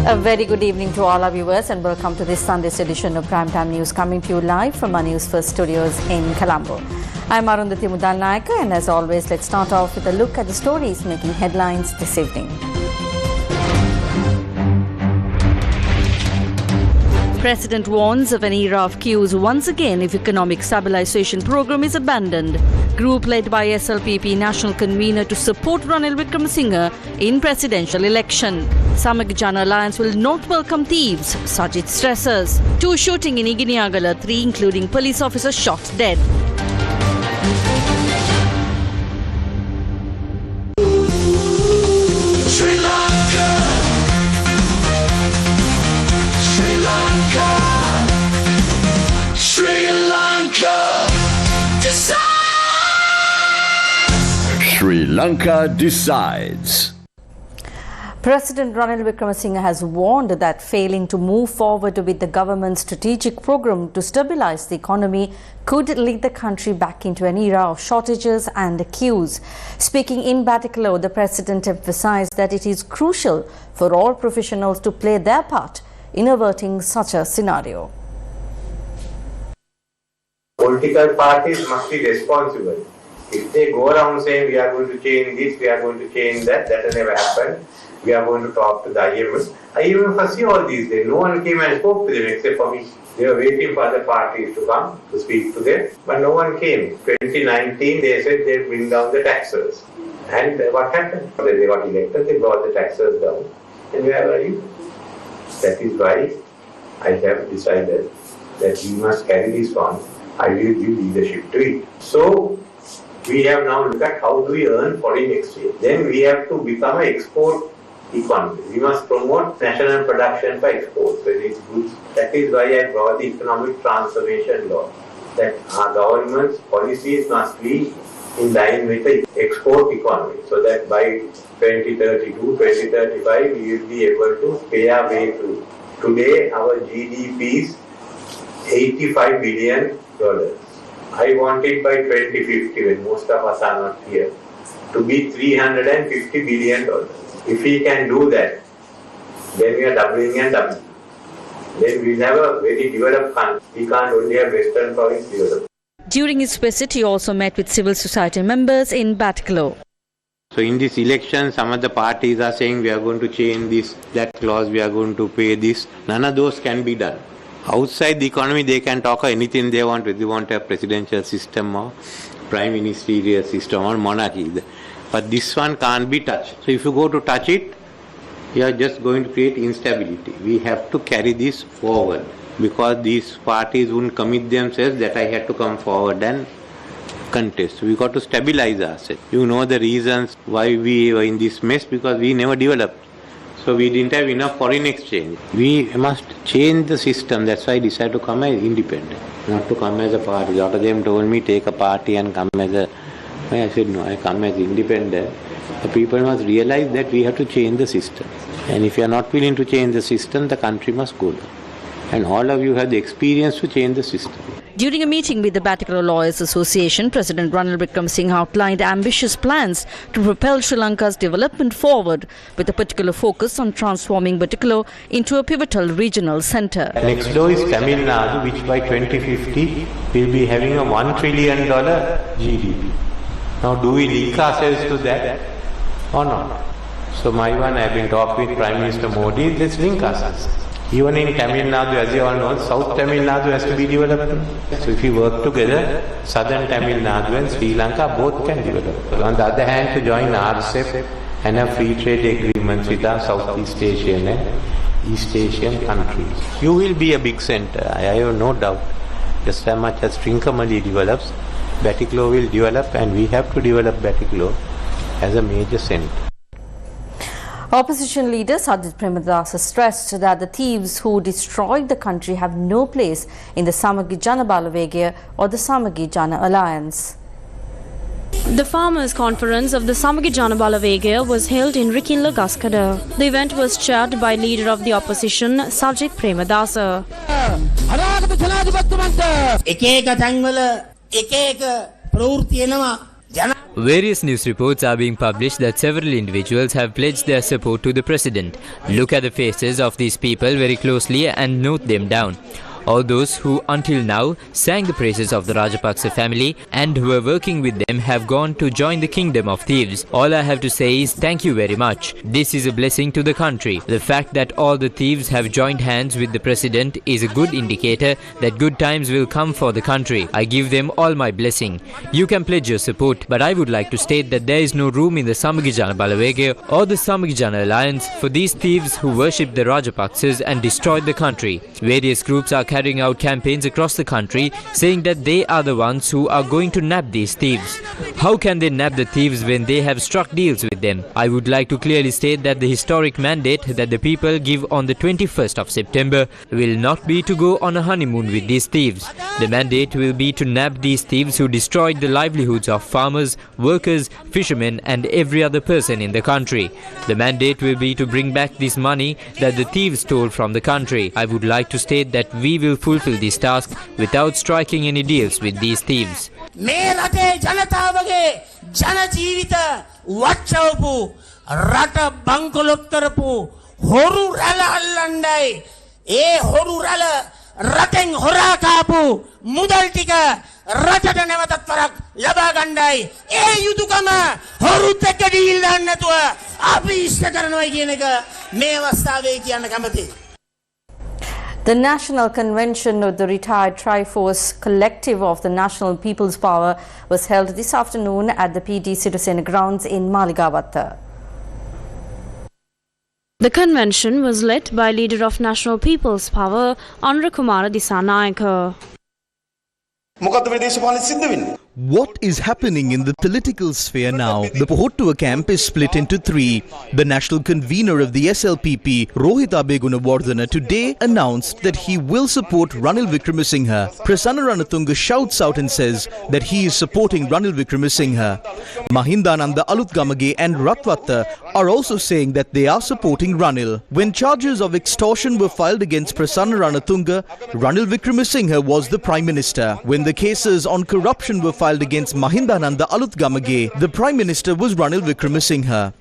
A very good evening to all our viewers and welcome to this Sunday's edition of Primetime News, coming to you live from our Newsfirst studios in Colombo. I'm Arundhati Lanka, and as always, let's start off with a look at the stories making headlines this evening. President warns of an era of queues once again if economic stabilisation program is abandoned. Group led by SLPP national convener to support Ranil Wickremesinghe in presidential election. Samaga Jana Alliance will not welcome thieves, Sajid stresses. 2 shooting in Iginiyagala, 3 including police officers shot dead. Sri Lanka, Sri Lanka, Sri Lanka decides. Sri Lanka decides. President Ranil Wickremesinghe has warned that failing to move forward with the government's strategic program to stabilise the economy could lead the country back into an era of shortages and queues. Speaking in Batticaloa, the president emphasised that it is crucial for all professionals to play their part in averting such a scenario. Political parties must be responsible. If they go around saying we are going to change this, we are going to change that, that will never happen. We are going to talk to the IMF. IMF has seen all these days. No one came and spoke to them except for me. They were waiting for other parties to come to speak to them, but no one came. 2019, they said they'd bring down the taxes. And what happened? When they got elected, they brought the taxes down. And where are you? That is why I have decided that we must carry this on. I will give leadership to it. So, we have now looked at how do we earn foreign exchange. Then we have to become an export economy. We must promote national production for exports when it's goods. That is why I brought the economic transformation law. That our government's policies must be in line with the export economy. So that by 2032, 2035, we will be able to pay our way through. Today, our GDP is $85 billion. I want it by 2050, when most of us are not here, to be $350 billion. If we can do that, then we are doubling and doubling. Then we will have a very developed country. We can't only have Western province developed. During his visit, he also met with civil society members in Batticaloa. So in this election, some of the parties are saying we are going to change this, that clause, we are going to pay this. None of those can be done. Outside the economy, they can talk anything they want. They want a presidential system or prime ministerial system or monarchy. But this one can't be touched. So if you go to touch it, you are just going to create instability. We have to carry this forward because these parties wouldn't commit themselves that I had to come forward and contest. We got to stabilize ourselves. You know the reasons why we were in this mess, because we never developed. So we didn't have enough foreign exchange. We must change the system. That's why I decided to come as independent, not to come as a party. A lot of them told me take a party and come as a... I said no, I come as independent. The people must realize that we have to change the system. And if you are not willing to change the system, the country must go down. And all of you have the experience to change the system. During a meeting with the Batticaloa Lawyers Association, President Ranil Wickremesinghe outlined ambitious plans to propel Sri Lanka's development forward, with a particular focus on transforming Batticaloa into a pivotal regional centre. Next door is Tamil Nadu, which by 2050 will be having a $1 trillion GDP. Now, do we link ourselves to that or not? So, my one, I have been talking with Prime Minister Modi, let's link ourselves. Even in Tamil Nadu, as you all know, South Tamil Nadu has to be developed. So if we work together, Southern Tamil Nadu and Sri Lanka both can develop. On the other hand, to join RCEP and have free trade agreements with our Southeast Asian and East Asian countries. You will be a big centre, I have no doubt. Just as much as Trincomalee develops, Batticaloa will develop, and we have to develop Batticaloa as a major centre. Opposition leader Sajid Premadasa stressed that the thieves who destroyed the country have no place in the Samaga Jana Balawegaya or the Samaga Jana Alliance. The Farmers' Conference of the Samaga Jana Balawegaya was held in Rikinla Gaskada. The event was chaired by leader of the opposition Sajid Premadasa. Various news reports are being published that several individuals have pledged their support to the president. Look at the faces of these people very closely and note them down. All those who until now sang the praises of the Rajapaksa family and who were working with them have gone to join the kingdom of thieves. All I have to say is thank you very much. This is a blessing to the country. The fact that all the thieves have joined hands with the president is a good indicator that good times will come for the country. I give them all my blessing. You can pledge your support, but I would like to state that there is no room in the Samagi Jana Balawege or the Samagi Jana Alliance for these thieves who worship the Rajapaksas and destroyed the country. Various groups are carrying out campaigns across the country saying that they are the ones who are going to nab these thieves. How can they nab the thieves when they have struck deals with them? I would like to clearly state that the historic mandate that the people give on the 21st of September will not be to go on a honeymoon with these thieves. The mandate will be to nab these thieves who destroyed the livelihoods of farmers, workers, fishermen and every other person in the country. The mandate will be to bring back this money that the thieves stole from the country. I would like to state that we will fulfill this task without striking any deals with these thieves. මේ රටේ ජනතාවගේ ජන ජීවිත වච්චවපු රට බංකොලොත් කරපු හොරු රැළ අල්ලන්නයි ඒ හොරු රැළ රටෙන් හොරා කාපු මුදල් ටික රටට නැවතත් වරක් ලබා ගන්නයි ඒ යුතුයකම හොරුත් එක්ක ඩීල් දාන්න නැතුව අපි ඉෂ්ට කරනවා කියන එක මේ අවස්ථාවේ කියන්න කැමතියි. The National Convention of the Retired Triforce Collective of the National People's Power was held this afternoon at the PD Sirasa grounds in Maligawatha. The convention was led by leader of National People's Power, Anra Kumara Disanayaka. What is happening in the political sphere now? The Pohottua camp is split into three. The national convener of the SLPP, Rohita Begunawardhana, today announced that he will support Ranil Wickremesinghe. Prasanna Ranatunga shouts out and says that he is supporting Ranil Wickremesinghe. Mahindananda Alutgamage and Ratwatta are also saying that they are supporting Ranil. When charges of extortion were filed against Prasanna Ranatunga, Ranil Wickremesinghe was the Prime Minister. When the cases on corruption were filed against Mahindananda Alutgamage, the Prime Minister was Ranil Wickremesinghe.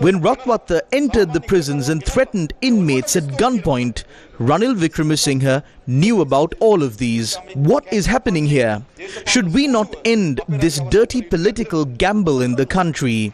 When Ratwatta entered the prisons and threatened inmates at gunpoint, Ranil Wickremesinghe knew about all of these. What is happening here? Should we not end this dirty political gamble in the country?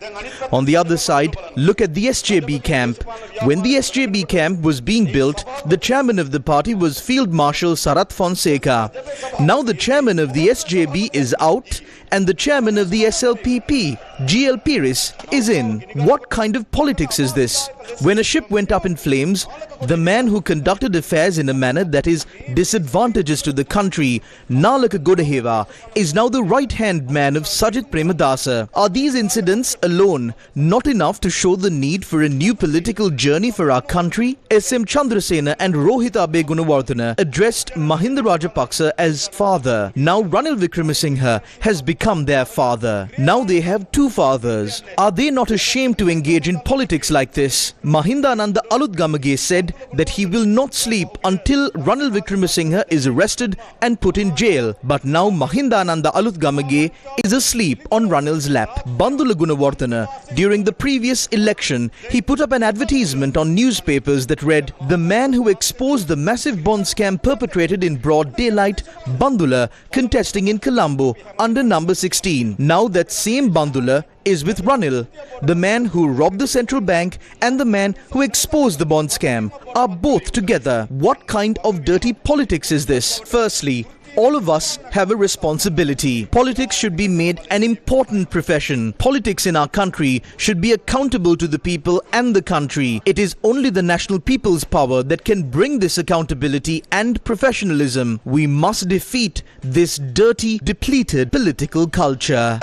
On the other side, look at the SJB camp. When the SJB camp was being built, the chairman of the party was Field Marshal Sarath Fonseca. Now the chairman of the SJB is out and the chairman of the SLPP, GL Pires, is in. What kind of politics is this? When a ship went up in flames, the man who conducted affairs in a manner that is disadvantageous to the country, Nalaka Godaheva, is now the right-hand man of Sajit Premadasa. Are these incidents alone not enough to show the need for a new political journey for our country? SM Chandrasena and Rohita Begunawardhana addressed Mahinda Rajapaksa as father. Now Ranil Wickremesinghe has become their father. Now they have two fathers. Are they not ashamed to engage in politics like this? Mahindananda Alutgamage said that he will not sleep until Ranil Wickremesinghe is arrested and put in jail. But now Mahindananda Alutgamage is asleep on Ranil's lap. Bandula Gunawardhana, during the previous election, he put up an advertisement on newspapers that read, "The man who exposed the massive bond scam perpetrated in broad daylight, Bandula, contesting in Colombo under number 16. Now that same Bandula is with Ranil. The man who robbed the central bank and the man who exposed the bond scam are both together. What kind of dirty politics is this? Firstly, all of us have a responsibility. Politics should be made an important profession. Politics in our country should be accountable to the people and the country. It is only the National People's Power that can bring this accountability and professionalism. We must defeat this dirty, depleted political culture."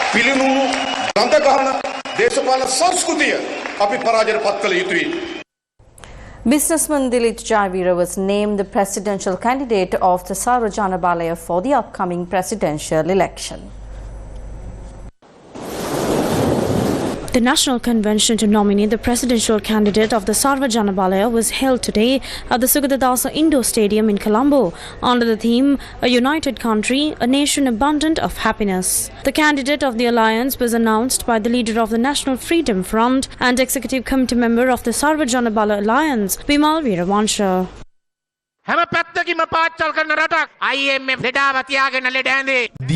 Businessman Dilip Jayavira was named the presidential candidate of the Sarojana Balaya for the upcoming presidential election. The National Convention to nominate the presidential candidate of the Sarva Janabalaya was held today at the Sugadadasa Indoor Stadium in Colombo under the theme A United Country, a Nation Abundant of Happiness. The candidate of the alliance was announced by the leader of the National Freedom Front and executive committee member of the Sarva Janabala Alliance, Bimal Veeravansha. The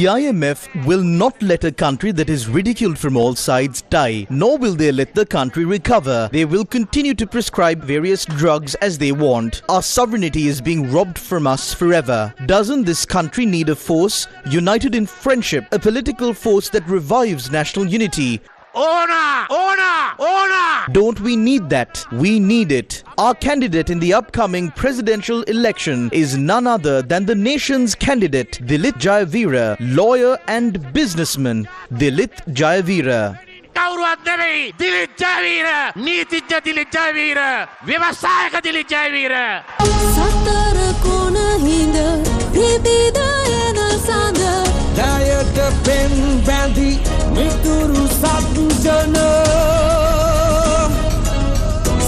IMF will not let a country that is ridiculed from all sides die, nor will they let the country recover. They will continue to prescribe various drugs as they want. Our sovereignty is being robbed from us forever. Doesn't this country need a force united in friendship, a political force that revives national unity? Don't we need that? We need it. Our candidate in the upcoming presidential election is none other than the nation's candidate, Dilith Jayavira, lawyer and businessman, Dilith Jayavira. Dilith Jayavira, Neetijja Dilith Jayavira, Vyavasayaka Dilith Jayavira. Satara kona hinda, Rididayana Sanda. Dayata pen bandi, Mituru Satujana.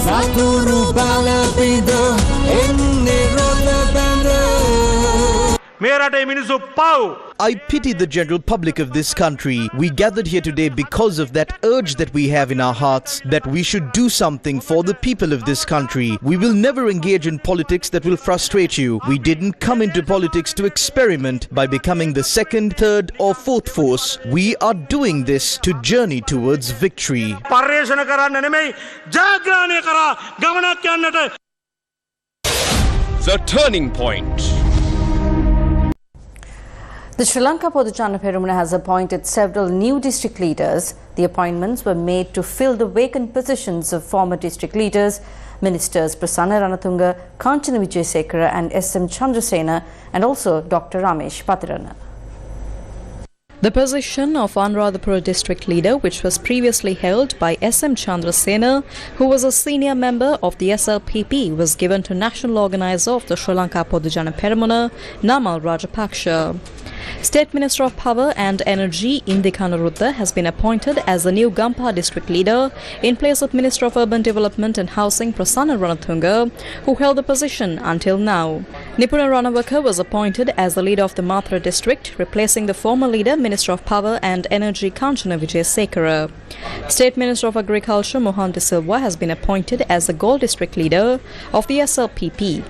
Saturu Balapinda, Enne Roda Banda. I pity the general public of this country. We gathered here today because of that urge that we have in our hearts that we should do something for the people of this country. We will never engage in politics that will frustrate you. We didn't come into politics to experiment by becoming the second, third or fourth force. We are doing this to journey towards victory. The turning point. The Sri Lanka Podujana Peramuna has appointed several new district leaders. The appointments were made to fill the vacant positions of former district leaders, Ministers Prasanna Ranatunga, Kanchana Wijesekara and S.M. Chandrasena, and also Dr. Ramesh Patirana. The position of Anuradhapura district leader, which was previously held by S.M. Chandrasena, who was a senior member of the SLPP, was given to national organizer of the Sri Lanka Podujana Peramuna, Namal Rajapaksa. State Minister of Power and Energy Indika Anuruddha has been appointed as the new Gampa district leader in place of Minister of Urban Development and Housing Prasanna Ranatunga, who held the position until now. Nipuna Ranawaka was appointed as the leader of the Mathura district, replacing the former leader, Minister of Power and Energy Kanchana Wijesekara. State Minister of Agriculture Mohan De Silva has been appointed as the Galle district leader of the SLPP.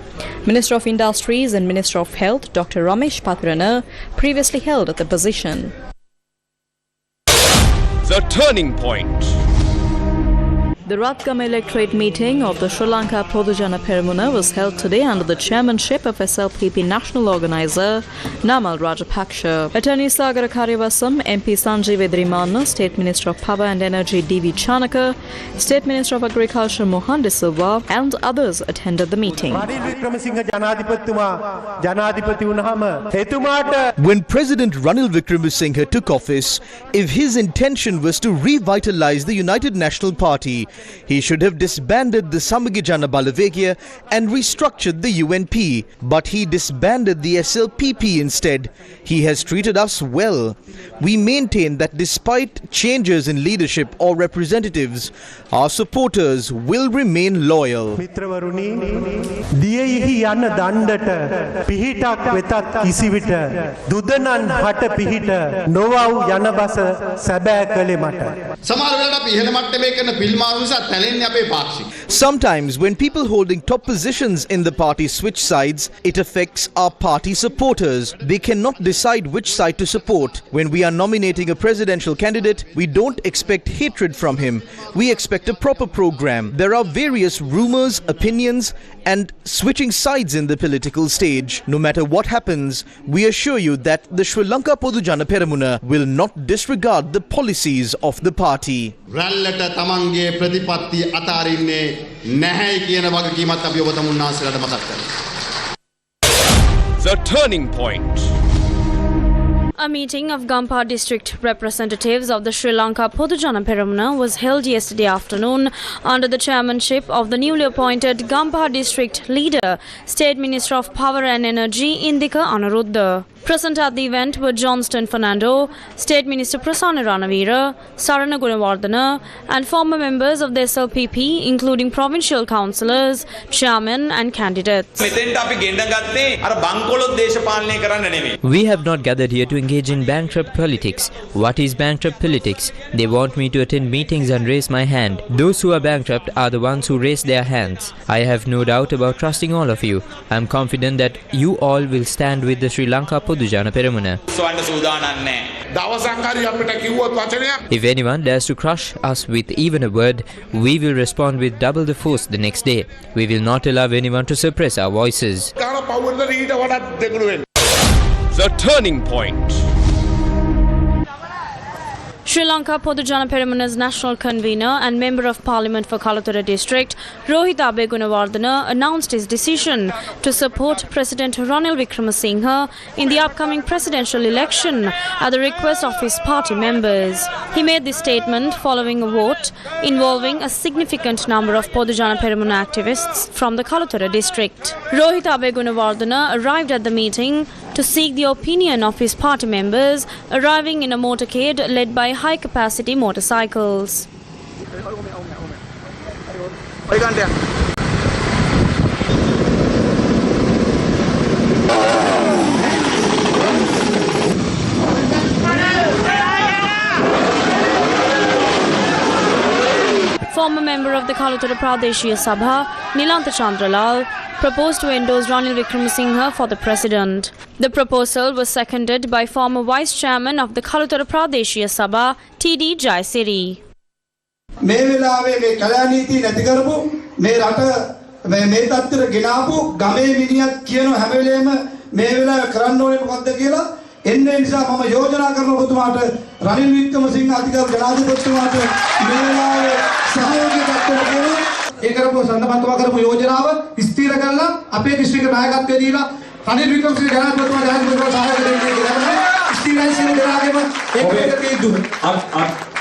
Minister of Industries and Minister of Health Dr. Ramesh Patirana previously held the position. The turning point. The Ratgam electorate meeting of the Sri Lanka Podujana Peramuna was held today under the chairmanship of SLPP national organizer Namal Rajapaksa. Attorney Sagara Karyavasam, MP Sanjeev Edrimana, State Minister of Power and Energy D.V. Chanaka, State Minister of Agriculture Mohan De Silva and others attended the meeting. When President Ranil Wickremesinghe took office, if his intention was to revitalize the United National Party, he should have disbanded the Samagi Janabalawegya and restructured the UNP. But he disbanded the SLPP instead. He has treated us well. We maintain that despite changes in leadership or representatives, our supporters will remain loyal. Sometimes when people holding top positions in the party switch sides, it affects our party supporters. They cannot decide which side to support. When we are nominating a presidential candidate, we don't expect hatred from him. We expect a proper program. There are various rumors, opinions and switching sides in the political stage. No matter what happens, we assure you that the Sri Lanka Podujana Peramuna will not disregard the policies of the party. The turning point. A meeting of Gampa district representatives of the Sri Lanka Podujana Peramuna was held yesterday afternoon under the chairmanship of the newly appointed Gampa district leader, State Minister of Power and Energy Indika Anuruddha. Present at the event were Johnston Fernando, State Minister Prasanna Ranavira, Sarana Gunawardena, and former members of the SLPP, including provincial councillors, chairmen, and candidates. We have not gathered here to engage in bankrupt politics. What is bankrupt politics? They want me to attend meetings and raise my hand. Those who are bankrupt are the ones who raise their hands. I have no doubt about trusting all of you. I am confident that you all will stand with the Sri Lanka Podujana Peramuna. If anyone dares to crush us with even a word, we will respond with double the force the next day. We will not allow anyone to suppress our voices. The Turning Point. Sri Lanka Podujana Peramuna's national convener and member of parliament for Kalatura district, Rohita Gunawardena, announced his decision to support President Ranil Wickremesinghe in the upcoming presidential election at the request of his party members. He made this statement following a vote involving a significant number of Podujana Peramuna activists from the Kalatura district. Rohita Gunawardena arrived at the meeting to seek the opinion of his party members, arriving in a motorcade led by high-capacity motorcycles. Former member of the Kalatura Pradeshiya Sabha, Nilanta Chandralal, proposed to endorse Ranil Wickremesinghe for the president. The proposal was seconded by former vice chairman of the Kalatura Pradeshiya Sabha, T.D. Jayasiri. මේ වෙලාවේ මේ කලානීති නැති කරපු මේ රට මේ තත්ත්වෙට ගෙනාපු ගමේ මිනිහත් කියන හැම වෙලේම මේ වෙලාවේ කරන්න ඕනේ මොකද්ද කියලා එන්නේ නිසා මම යෝජනා කරන ඔබතුමාට රනිල් වික්‍රමසිංහ අධිකාර ජනාධිපතිතුමාට මේ වෙලාවේ සහයෝගය දක්වන්න ඒ කරපු සම්බන්ධව කරපු යෝජනාව ස්ථිර කරලා අපේ දිස්ත්‍රික්ක නායකත්වයේ දීලා රනිල් වික්‍රමසිංහ ජනාධිපතිතුමා සහයෝගය දෙන්න කියලා ස්ථිරයි සියලු දෙනාගේම ඒකෙක තීන්දුව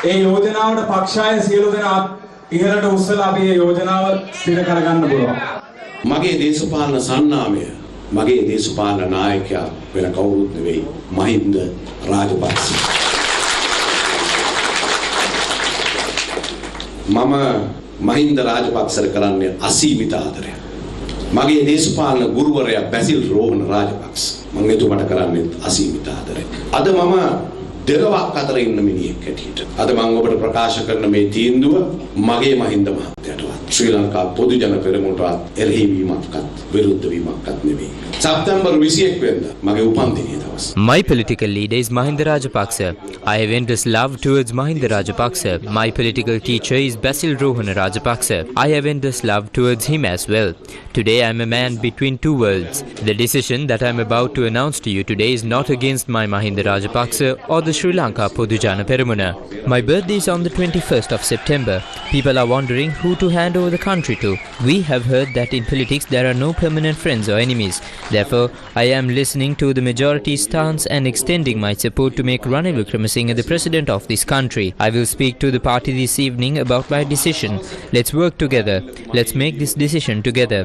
ඒ යෝජනාවට පක්ෂාය සියලු දෙනා ඉහළට උස්සලා අපි මේ යෝජනාව ස්ථිර කරගන්න පුළුවන්. මගේ දේශපාලන සන්නාමය මගේ දේශපාලන නායකයා වෙන කවුරුත් නෙවෙයි මහින්ද රාජපක්ෂ. මම මහින්ද රාජපක්ෂට කරන්නේ අසීමිත ආදරය. මගේ දේශපාලන ගුරුවරයා බැසිල් රෝහණ රාජපක්ෂ මම එතුමාට කරන්නේ අසීමිත ආදරය. අද මම දෙරවක් අතර ඉන්න මිනිහෙක් හැටියට අද මම ඔබට ප්‍රකාශ කරන මේ තීන්දුව මගේ මහින්ද මහත්තයාටවත් ශ්‍රී ලංකා පොදුජන පෙරමුණටවත් එරෙහි වීමක්වත් විරුද්ධ වීමක්වත් නෙවෙයි. සැප්තැම්බර් 21 වෙනිදා මගේ උපන්දිනයේ දවස. My political leader is Mahinda Rajapaksa. I have endless love towards Mahinda Rajapaksa. My political teacher is Basil Rohana Rajapaksa. I have endless love towards him as well. Today I am a man between two worlds. The decision that I am about to announce to you today is not against my Mahinda Rajapaksa or the Sri Lanka Podujana Peramuna. My birthday is on the 21st of September. People are wondering who to hand over the country to. We have heard that in politics there are no permanent friends or enemies. Therefore, I am listening to the majority stance and extending my support to make Ranil Wickremesinghe the president of this country. I will speak to the party this evening about my decision. Let's work together. Let's make this decision together.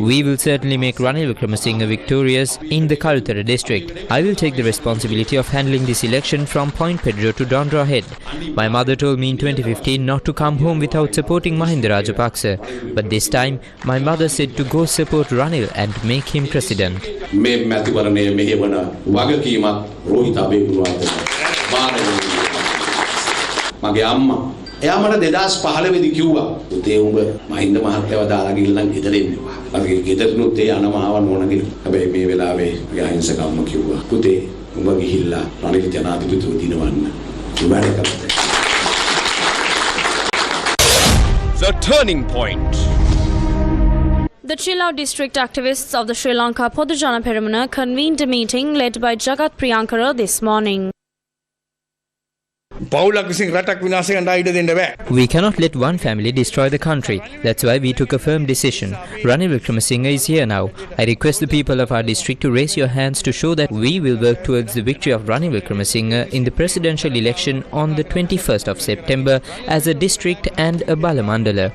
We will certainly make Ranil Wickremesinghe victorious in the Kalatura district. I will take the responsibility of handling this election from Point Pedro to Dondra Head. My mother told me in 2015 not to come home without supporting Mahinda Rajapaksa. But this time, my mother said to go support Ranil and make him president. මේ මැතිවරණයේ මෙහෙවන වගකීමත් රෝහිතා බේගුණවර්ධන මගේ අම්මා එයා මට 2015 දී කිව්වා පුතේ උඹ මහින්ද මහත්තයව දාලා ගිහින් ගෙදර එන්න එපා. මගේ ගෙදරනුත් ඒ අනමාව නෝනගිල. හැබැයි මේ වෙලාවේ මගේ අහිංසකම්ම කිව්වා පුතේ උඹ ගිහිල්ලා රනිල් ජනාධිපතිතුමා දිනවන්න. වැඩ කරන්න. The Turning Point. The Chillau district activists of the Sri Lanka Podujana Peramuna convened a meeting led by Jagat Priyankara this morning. We cannot let one family destroy the country. That's why we took a firm decision. Ranil Wickremesinghe is here now. I request the people of our district to raise your hands to show that we will work towards the victory of Ranil Wickremesinghe in the presidential election on the 21st of September as a district and a Balamandala.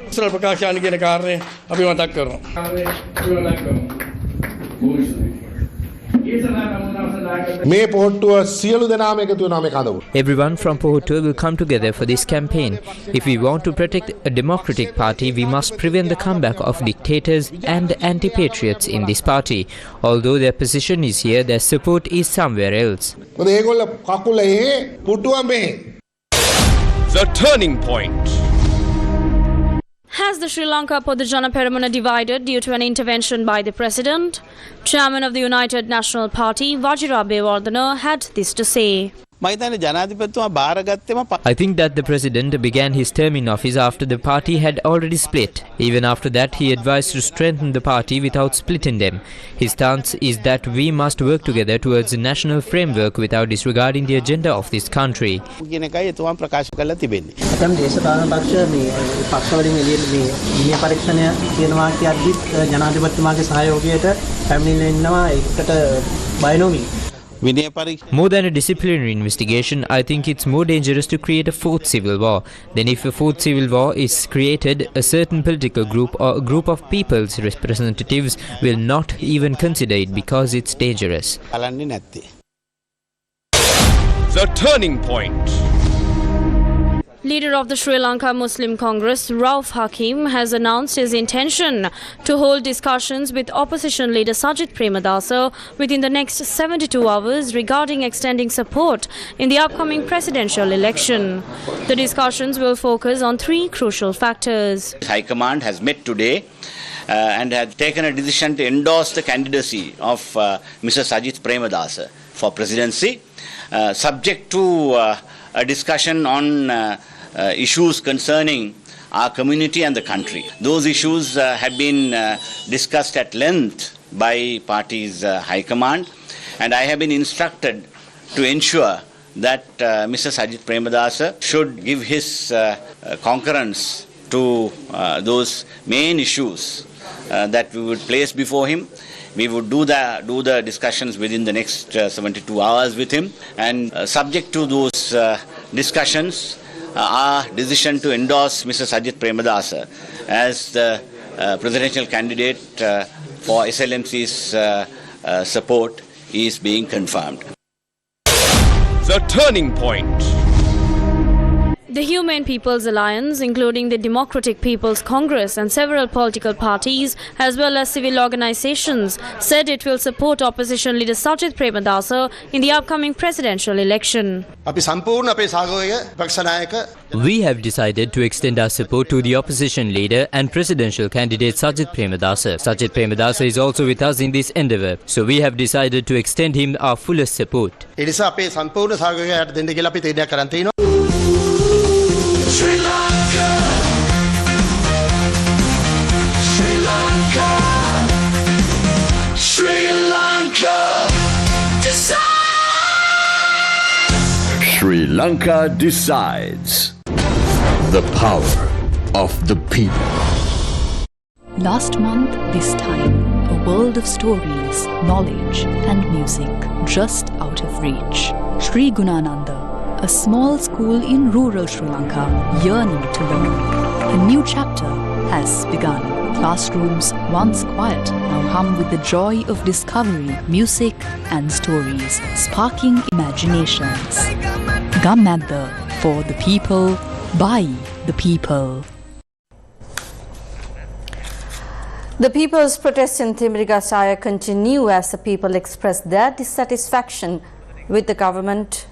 මේ පොහොට්ටුව සියලු දෙනාම එකතු වෙනවා මේ කඳවුර. Everyone from Pohottur will come together for this campaign. If we want to protect a democratic party, we must prevent the comeback of dictators and anti-patriots in this party. Although their position is here, their support is somewhere else. මොකද ඒගොල්ල කකුල එහෙ පුටුව මේ. The turning point. Has the Sri Lanka Podujana Peramuna divided due to an intervention by the President? Chairman of the United National Party, Vajira Bewardena, had this to say. I think that the President began his term in office after the party had already split. Even after that, he advised to strengthen the party without splitting them. His stance is that we must work together towards a national framework without disregarding the agenda of this country. More than a disciplinary investigation, I think it's more dangerous to create a fourth civil war. Then if a fourth civil war is created, a certain political group or a group of people's representatives will not even consider it because it's dangerous. The turning point. Leader of the Sri Lanka Muslim Congress, Rauf Hakim, has announced his intention to hold discussions with opposition leader Sajith Premadasa within the next 72 hours regarding extending support in the upcoming presidential election. The discussions will focus on three crucial factors. High Command has met today and has taken a decision to endorse the candidacy of Mr. Sajith Premadasa for presidency, subject to a discussion on issues concerning our community and the country. Those issues have been discussed at length by party's High Command, and I have been instructed to ensure that Mr. Sajith Premadasa should give his concurrence to those main issues that we would place before him. We would do the discussions within the next 72 hours with him, and subject to those discussions, our decision to endorse Mr. Sajith Premadasa as the presidential candidate for SLMC's support is being confirmed. The turning point. The Humane People's Alliance, including the Democratic People's Congress and several political parties, as well as civil organizations, said it will support opposition leader Sajith Premadasa in the upcoming presidential election. We have decided to extend our support to the opposition leader and presidential candidate Sajith Premadasa. Sajith Premadasa is also with us in this endeavour, so we have decided to extend him our fullest support. Sri Lanka, Sri Lanka, Sri Lanka decides. Sri Lanka decides. The power of the people. Last month, this time, a world of stories, knowledge, and music just out of reach. Sri Gunananda, a small school in rural Sri Lanka, yearning to learn. A new chapter has begun. Classrooms, once quiet, now hum with the joy of discovery, music, and stories, sparking imaginations. Gamadda, for the people, by the people. The people's protests in Thimrigasaya continue as the people express their dissatisfaction with the government.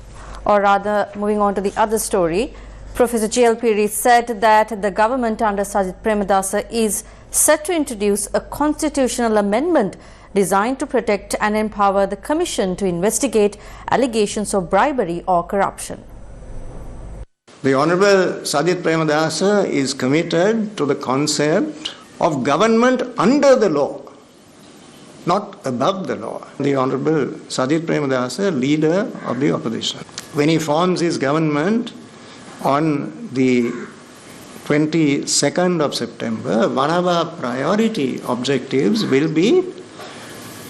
Or rather, moving on to the other story, Professor J.L. Piri said that the government under Sajith Premadasa is set to introduce a constitutional amendment designed to protect and empower the Commission to investigate allegations of bribery or corruption. The Honourable Sajith Premadasa is committed to the concept of government under the law, not above the law. The Honourable Sajith Premadasa, leader of the opposition, when he forms his government on the 22nd of September, one of our priority objectives will be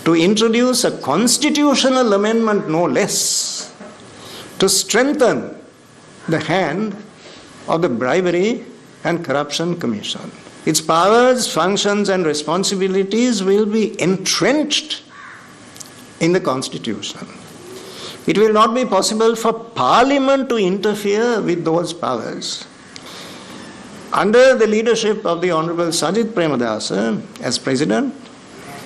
to introduce a constitutional amendment, no less, to strengthen the hand of the Bribery and Corruption Commission. Its powers, functions and responsibilities will be entrenched in the Constitution. It will not be possible for Parliament to interfere with those powers. Under the leadership of the Honorable Sajith Premadasa as President,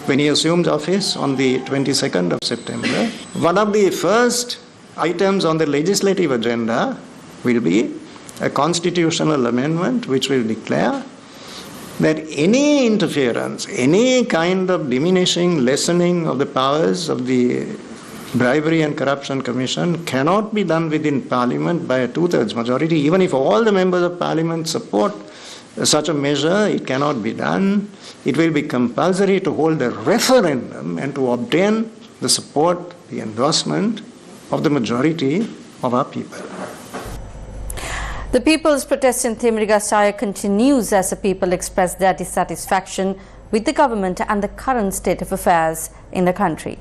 when he assumed office on the 22nd of September, one of the first items on the legislative agenda will be a constitutional amendment which will declare that any interference, any kind of diminishing, lessening of the powers of the Bribery and Corruption Commission cannot be done within Parliament by a two-thirds majority. Even if all the members of Parliament support such a measure, it cannot be done. It will be compulsory to hold a referendum and to obtain the support, the endorsement of the majority of our people. The people's protest in Thimrigasaya continues as the people express their dissatisfaction with the government and the current state of affairs in the country.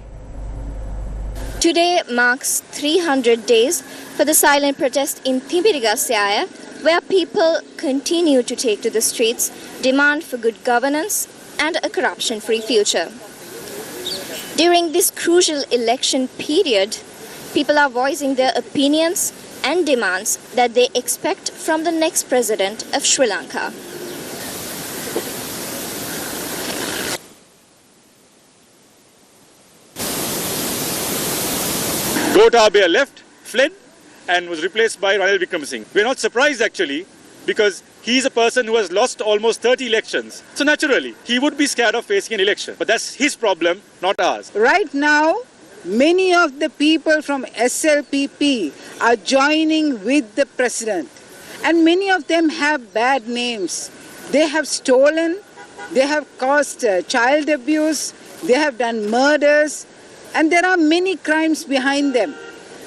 Today marks 300 days for the silent protest in Thimrigasaya, where people continue to take to the streets, demand for good governance and a corruption-free future. During this crucial election period, people are voicing their opinions and demands that they expect from the next president of Sri Lanka. Gotabaya left, fled, and was replaced by Ranil Wickremesinghe. We're not surprised actually, because he's a person who has lost almost 30 elections. So naturally, he would be scared of facing an election. But that's his problem, not ours. Right now, many of the people from SLPP are joining with the president. And many of them have bad names. They have stolen, they have caused child abuse, they have done murders, and there are many crimes behind them.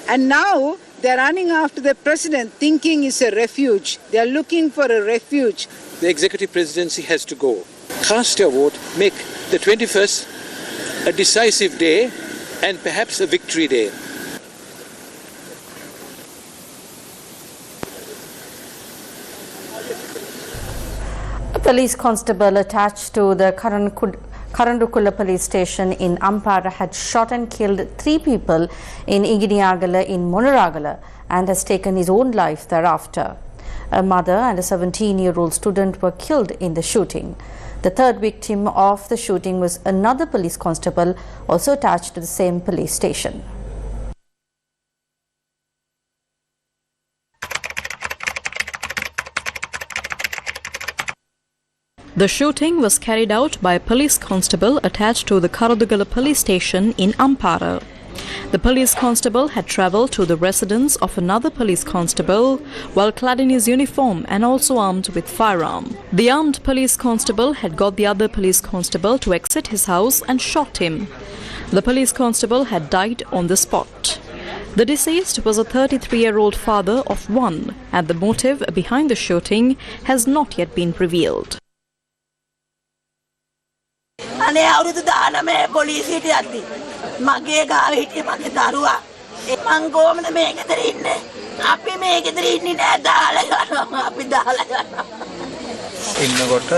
And now they're running after the president thinking it's a refuge. They're looking for a refuge. The executive presidency has to go. Cast your vote, make the 21st a decisive day and perhaps a victory day. A police constable attached to the Karandukula police station in Ampara had shot and killed 3 people in Iginiagala in Monaragala and has taken his own life thereafter. A mother and a 17-year-old student were killed in the shooting. The third victim of the shooting was another police constable also attached to the same police station. The shooting was carried out by a police constable attached to the Karadugala police station in Ampara. The police constable had travelled to the residence of another police constable while clad in his uniform and also armed with firearm. The armed police constable had got the other police constable to exit his house and shot him. The police constable had died on the spot. The deceased was a 33-year-old father of 1, and the motive behind the shooting has not yet been revealed. අනේ අවුරුදු 19 පොලිසියට යද්දි මගේ ගාව හිටියේ මගේ දරුවා මං කොහමද මේ ගෙදර ඉන්නේ අපි මේ ගෙදර ඉන්නේ නෑ දාලා යනවා අපි දාලා යනවා ඉන්නකොට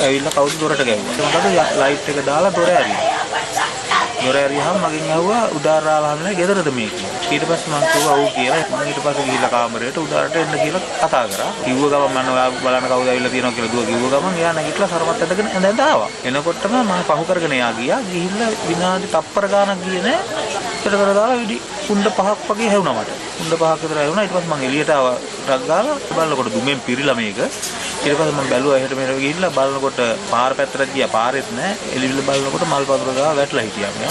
ඇවිල්ලා කවුද දොරට ගැව්වා මොකද ලයිට් එක දාලා දොර ඇරියා දොර ඇරියාම මගෙන් ඇහුවා උදාරාලා හම්නේ ගෙදරද මේ කියලා ඊට පස්සේ මං කිව්වා ඔව් කියලා මං ඊට පස්සේ ගිහිල්ලා කාමරේට උදාරට එන්න කියලා කතා කරා කිව්ව ගමන් මම ඔයා බලන්න කවුද ඇවිල්ලා තියෙනවා කියලා දුව කිව්ව ගමන් එයා නැගිටලා සරමත් ඇදගෙන ඇඳ ආවා එනකොටම මම පහු කරගෙන එයා ගියා ගිහිල්ලා විනාඩි තප්පර ගානක් ගියේ නෑ ඊට කර දාලා විදි කුණ්ඩ 5ක් වගේ හැවුනා මට කුණ්ඩ 5ක් විතර හැවුනා ඊට පස්සේ මං එළියට ආවා ට්‍රක් ගාලා බලනකොට දුමෙන් පිරිලා මේක ඊට පස්සේ මම බැලුවා එහෙට මෙහෙට ගිහිල්ලා බලනකොට පාර පැත්තට ගියා පාරෙත් නෑ එළිවිල බලනකොට මල් පතුර ගාව වැටලා හිටියා මෙයා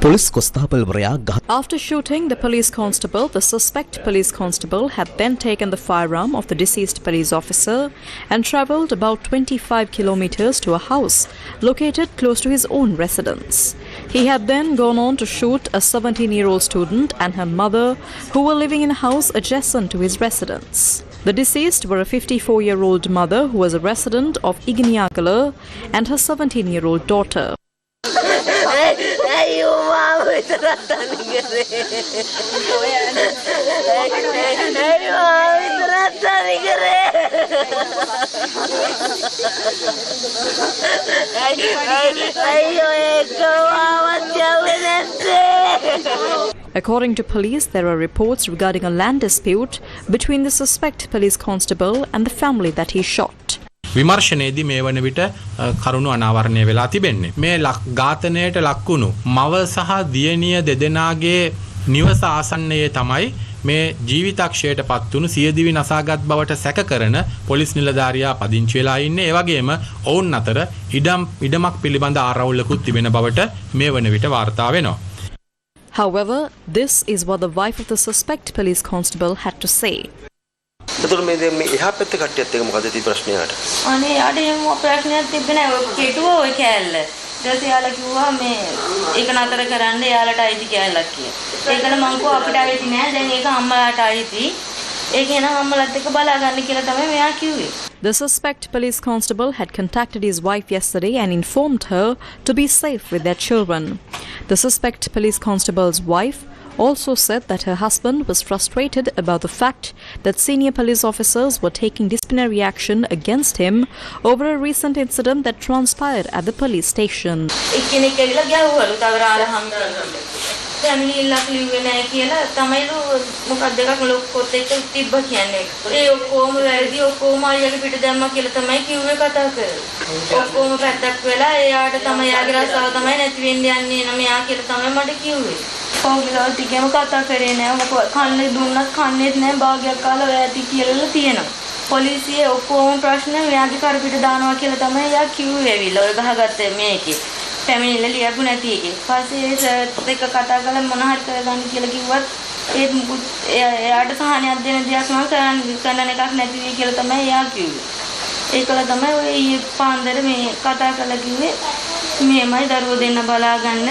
After shooting the police constable, the suspect police constable had then taken the firearm of the deceased police officer and travelled about 25 kilometers to a house located close to his own residence. He had then gone on to shoot a 17-year-old student and her mother who were living in a house adjacent to his residence. The deceased were a 54-year-old mother who was a resident of Iginiagala and her 17-year-old daughter. අයියෝ ඒක ආවත් යන්නේ According to police, there are reports regarding a land dispute between the suspect police constable and the family that he shot. විමර්ශනයේදී මේ වන විට කරුණු අනාවරණය වෙලා තිබෙන්නේ. මේ ඝාතනයට ලක්වුණු මව සහ දියණිය දෙදෙනාගේ නිවස ආසන්නයේ තමයි මේ ජීවිතක්ෂයට පත්වුණු සියදිවි නසාගත් බවට සැක කරන පොලිස් නිලධාරියා පදිංචි වෙලා ඉන්නේ. ඒ වගේම ඔවුන් අතර ඉඩමක් පිළිබඳ ආරවුලකුත් තිබෙන බවට මේ වන විට වාර්තා වෙනවා. However, this is what the wife of the suspect police constable had to say. එතකොට මේ එහා පැත්තේ කට්ටියත් එක මොකද තියෙන ප්‍රශ්නේ යාට? අනේ යාට එහෙම ප්‍රශ්නයක් තිබ්බේ නැහැ. ඔය කෙටුවා ඔය කෑල්ල. ඊට යාලා කිව්වා මේ ඒක නතර කරන්න යාලට අයිති කෑල්ලක් කියලා. ඒකල මං කෝ අපිට අයිති නෑ. දැන් ඒක අම්මලාට අයිති. ඒක එනවා අම්මලාත් එක්ක බලා ගන්න කියලා තමයි මෙයා කිව්වේ. The suspect police constable had contacted his wife yesterday and informed her to be safe with their children. The suspect police constable's wife also said that her husband was frustrated about the fact that senior police officers were taking disciplinary action against him over a recent incident that transpired at the police station. පැමිණිල්ලක් ලිව්වේ නැහැ කියලා තමයිලු මොකක්ද එකක් ලොක්කොත් එක්ක තිබ්බ කියන්නේ. ඒ ඔක්කොම වැරදි ඔක්කොම අයියාගේ පිට දැම්මා කියලා තමයි කිව්වේ කතා කරේ. ඔක්කොම පැත්තක් වෙලා එයාට තමයි යාගේ රස්සාව තමයි නැති වෙන්න යන්නේ නම යා කියලා තමයි මට කිව්වේ. කවුරුලා ටිකම කතා කරේ නැහැ. මොකද කන්නේ දුන්නත් කන්නේත් නැහැ භාගයක් කාලා වැටි කියලා තියෙනවා. පොලිසියේ ඔක්කොම ප්‍රශ්න මෙයාගේ කර පිට දානවා කියලා තමයි යා කිව්වේ ඇවිල්ලා. ඔය ගහගත්තේ මේකේ. පැමිණිල්ල ලියපු නැති එකේ. ඊපස්සේ සර්ත් එක්ක කතා කරලා මොන හරි කරගන්න කියලා කිව්වත් ඒත් මුකුත් එයාට සහනයක් දෙන දෙයක් මම කරන්න එකක් නැති වෙයි කියලා තමයි එයා කිව්වේ. ඒකල තමයි ඔය ඊයේ පාන්දර මේ කතා කරලා කිව්වේ මේමයි දරුවෝ දෙන්න බලා ගන්න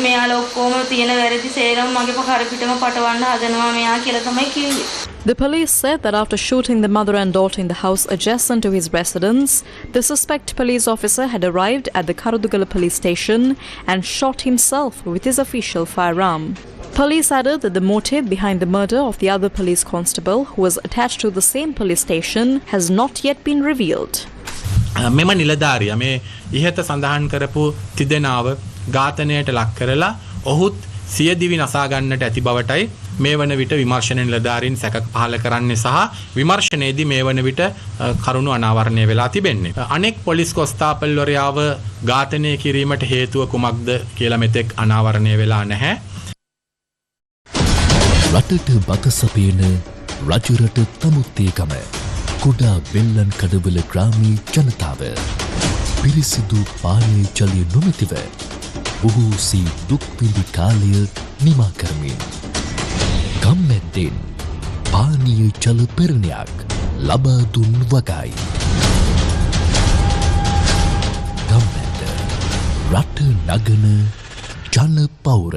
මෙයාලා ඔක්කොම තියෙන වැරදි සේරම මගේ කර පිටම පටවන්න හදනවා මෙයා කියලා තමයි කිව්වේ. The police said that after shooting the mother and daughter in the house adjacent to his residence, the suspect police officer had arrived at the Karudugala police station and shot himself with his official firearm. Police added that the motive behind the murder of the other police constable, who was attached to the same police station, has not yet been revealed. මෙම නිලධාරියා මේ ඉහත සඳහන් කරපු තිදෙනාව ඝාතනයට ලක් කරලා ඔහුත් සියදිවි නසා ගන්නට ඇති බවටයි මේ වන විට විමර්ශන නිලධාරීන් සැක පහළ කරන්නේ සහ විමර්ශනයේදී මේ වන විට කරුණු අනාවරණය වෙලා තිබෙන්නේ. අනෙක් පොලිස් කොස්තාපල්වරයාව ඝාතනය කිරීමට හේතුව කුමක්ද කියලා මෙතෙක් අනාවරණය වෙලා නැහැ. රටට බත සපයන රජරට තමුත්තේකම කුඩා වෙල්ලන් කඩවල ග්‍රාමීය ජනතාව පිරිසිදු පානීය ජලය නොමැතිව බොහෝසී දුක් විඳි කාලය නිමා කරමින් ගම්මැද්දෙන් පානීය ජල පෙරණයක් ලබා දුන් වගයි. ගම්මැද්ද රට නගන ජල පෞර.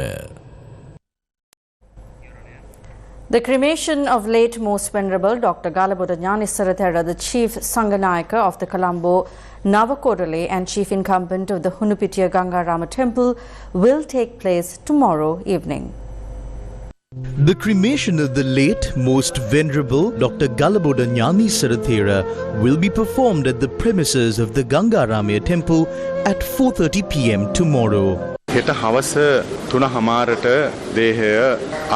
The cremation of late Most Venerable Dr. Galaboda Gnanisaratera, the Chief Sanganayaka of the Colombo Navakodale and Chief Incumbent of the Hunupitiya Gangarama Temple, will take place tomorrow evening. The cremation of the late Most Venerable Dr. Galaboda Gnanisaratera will be performed at the premises of the Gangaramaya Temple at 4:30 p.m. tomorrow. හෙට හවස 3:00ට දේහය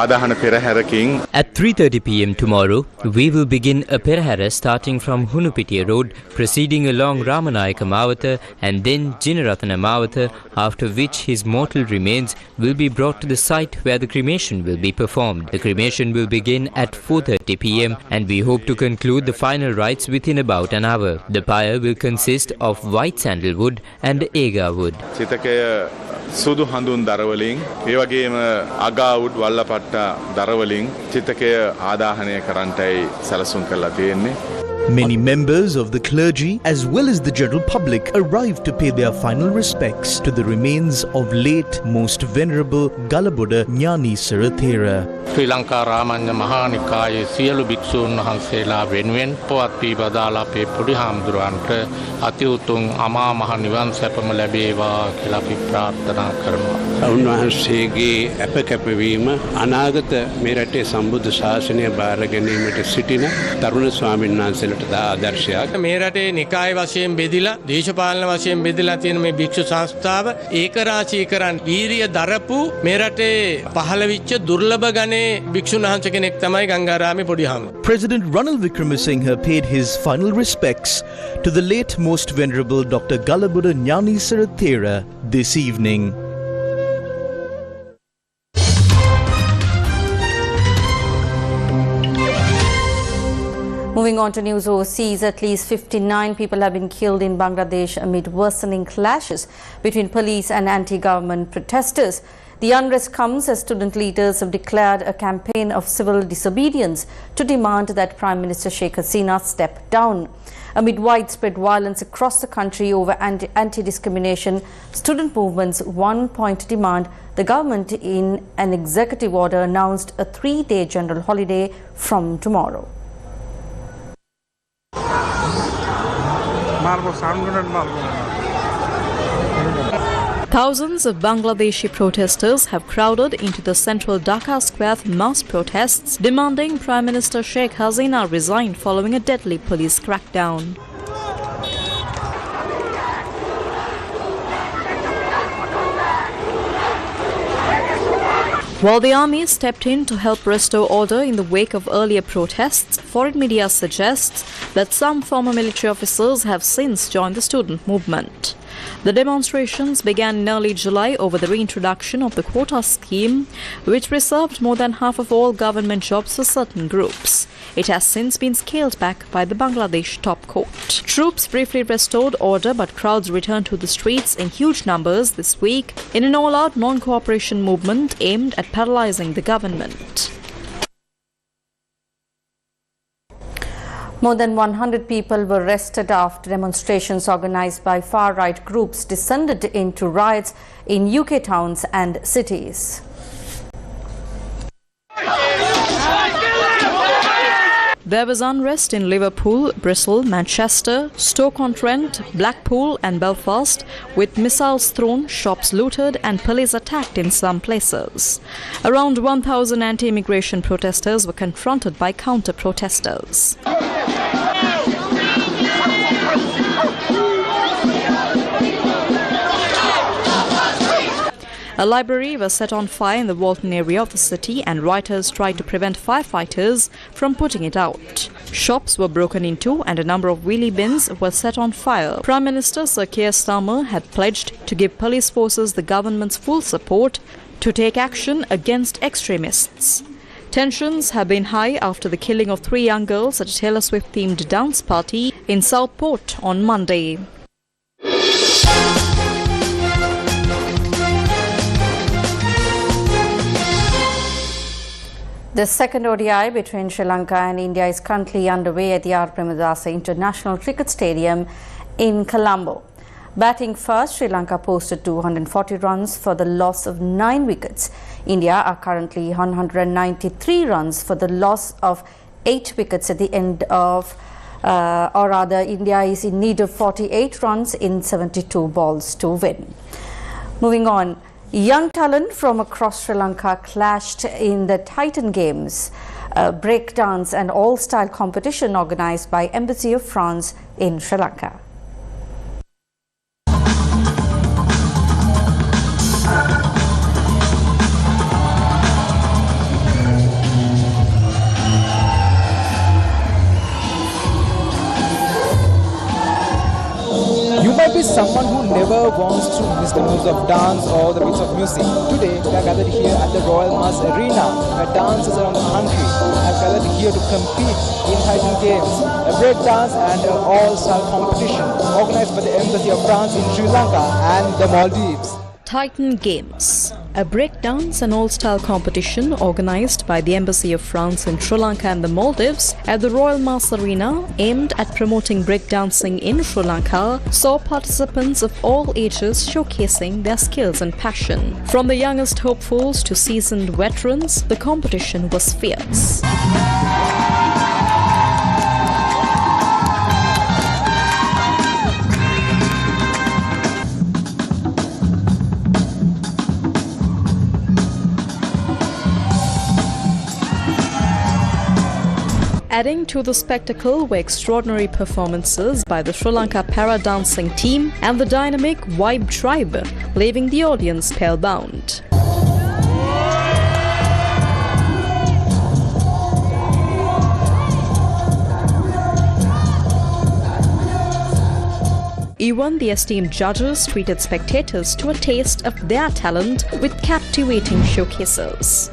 ආදාහන පෙරහැරකින් At 3:30 p.m. tomorrow, we will begin a perahara starting from Hunupitiya Road, proceeding along Ramanayaka Mawatha and then Jinaratana Mawatha, after which his mortal remains will be brought to the site where the cremation will be performed. The cremation will begin at 4:30 p.m. and we hope to conclude the final rites within about an hour. The pyre will consist of white sandalwood and ega wood. චිතකය සුදු හඳුන් දරවලින් ඒ වගේම අගාවුඩ් වල්ලපට්ට දරවලින් චිතකය ආදාහනය කරන්නටයි සැලසුම් කරලා තියෙන්නේ. Many members of the clergy as well as the general public arrived to pay their final respects to the remains of late Most Venerable Galaboda Gnanisaratera. ශ්‍රී ලංකා රාමඤ්ඤ මහානිකායේ සියලු භික්ෂූන් වහන්සේලා වෙනුවෙන් පවත් වී බදාලා අපේ පොඩි හාමුදුරුවන්ට අති උතුම් අමා මහ නිවන් සැපම ලැබේවා කියලා අපි ප්‍රාර්ථනා කරනවා. උන්වහන්සේගේ අපකැපවීම අනාගත මේ රටේ සම්බුද්ධ ශාසනය බාර ගැනීමට සිටින තරුණ ස්වාමීන් වහන්සේලා ඉදිරියට ආදර්ශයක්. මේ රටේ නිකාය වශයෙන් බෙදිලා දේශපාලන වශයෙන් බෙදලා තියෙන මේ භික්ෂු සංස්ථාව ඒකරාශී කරන් වීරිය දරපු මේ රටේ පහළ වෙච්ච දුර්ලභ ගණේ භික්ෂුන් වහන්සේ කෙනෙක් තමයි ගංගාරාමේ පොඩි හාමුදුරුවෝ. President Ranil Wickremesinghe paid his final respects to the late Most Venerable Dr. Galabura Gnani Thera this evening. Moving on to news overseas, at least 59 people have been killed in Bangladesh amid worsening clashes between police and anti-government protesters. The unrest comes as student leaders have declared a campaign of civil disobedience to demand that Prime Minister Sheikh Hasina step down. Amid widespread violence across the country over anti-discrimination, student movements' one-point demand the government in an executive order announced a 3-day general holiday from tomorrow. Thousands of Bangladeshi protesters have crowded into the central Dhaka square for mass protests demanding Prime Minister Sheikh Hasina resign following a deadly police crackdown. While the army stepped in to help restore order in the wake of earlier protests, foreign media suggests that some former military officers have since joined the student movement. The demonstrations began in early July over the reintroduction of the quota scheme, which reserved more than half of all government jobs for certain groups. It has since been scaled back by the Bangladesh top court. Troops briefly restored order, but crowds returned to the streets in huge numbers this week in an all-out non-cooperation movement aimed at paralyzing the government. More than 100 people were arrested after demonstrations organized by far-right groups descended into riots in UK towns and cities. There was unrest in Liverpool, Bristol, Manchester, Stoke-on-Trent, Blackpool and Belfast, with missiles thrown, shops looted and police attacked in some places. Around 1,000 anti-immigration protesters were confronted by counter-protesters. A library was set on fire in the Walton area of the city and rioters tried to prevent firefighters from putting it out. Shops were broken into and a number of wheelie bins were set on fire. Prime Minister Sir Keir Starmer had pledged to give police forces the government's full support to take action against extremists. Tensions have been high after the killing of 3 young girls at a Taylor Swift-themed dance party in Southport on Monday. The second ODI between Sri Lanka and India is currently underway at the R. Premadasa International Cricket Stadium in Colombo. Batting first, Sri Lanka posted 240 runs for the loss of 9 wickets. India are currently 193 runs for the loss of 8 wickets at the end of, India is in need of 48 runs in 72 balls to win. Moving on. Young talent from across Sri Lanka clashed in the Titan Games, a breakdance and all-style competition organized by Embassy of France in Sri Lanka. You might be someone who never wants to miss the moves of dance or the beats of music. Today, we are gathered here at the Royal Mass Arena, where dancers around the country have gathered here to compete in Titan Games, a break dance and an all-style competition organized by the Embassy of France in Sri Lanka and the Maldives. Titan Games, a breakdance and all-style competition organized by the Embassy of France in Sri Lanka and the Maldives at the Royal Mass Arena, aimed at promoting breakdancing in Sri Lanka, saw participants of all ages showcasing their skills and passion. From the youngest hopefuls to seasoned veterans, the competition was fierce. Adding to the spectacle were extraordinary performances by the Sri Lanka para dancing team and the dynamic Vibe Tribe, leaving the audience spellbound. Even the esteemed judges treated spectators to a taste of their talent with captivating showcases.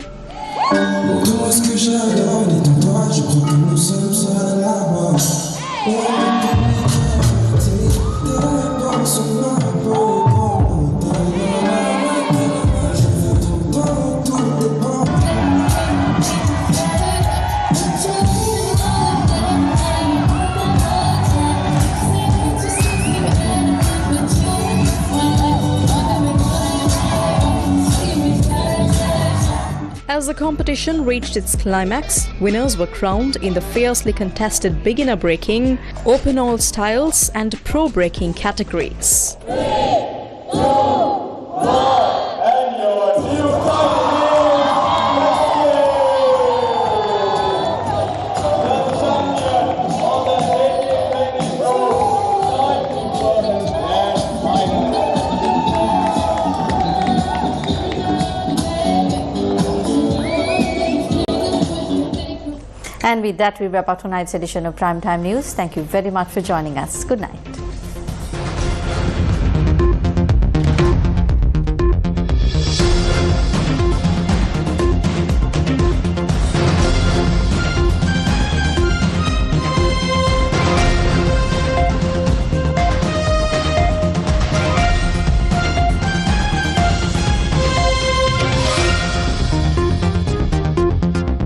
As the competition reached its climax, winners were crowned in the fiercely contested beginner breaking, open all styles and pro breaking categories. And with that, we wrap up tonight's edition of Primetime News. Thank you very much for joining us. Good night.